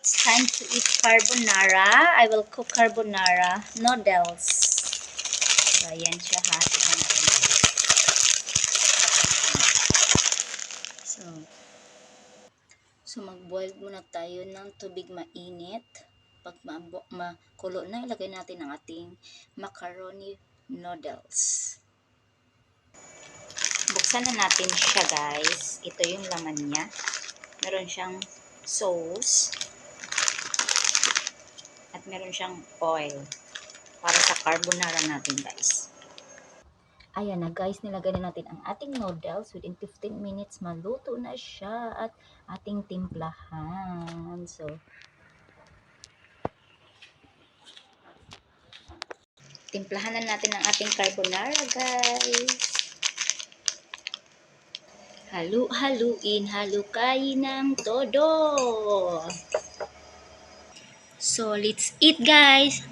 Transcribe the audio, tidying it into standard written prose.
It's time to eat carbonara. I will cook carbonara noodles. So, ayan siya ha. Tignan natin. So mag-boil muna tayo ng tubig mainit. Pag makulo na, ilagay natin ang ating macaroni noodles. Buksan na natin siya, guys. Ito yung laman niya. Meron siyang sauce. At meron siyang oil. Para sa carbonara natin, guys. Ayan na, guys. Nilagay na natin ang ating noodles. Within 15 minutes, maluto na siya. At ating timplahan. So, timplahan na natin ang ating carbonara, guys. Halu-haluin, halukayin ng todo. So, let's eat, guys.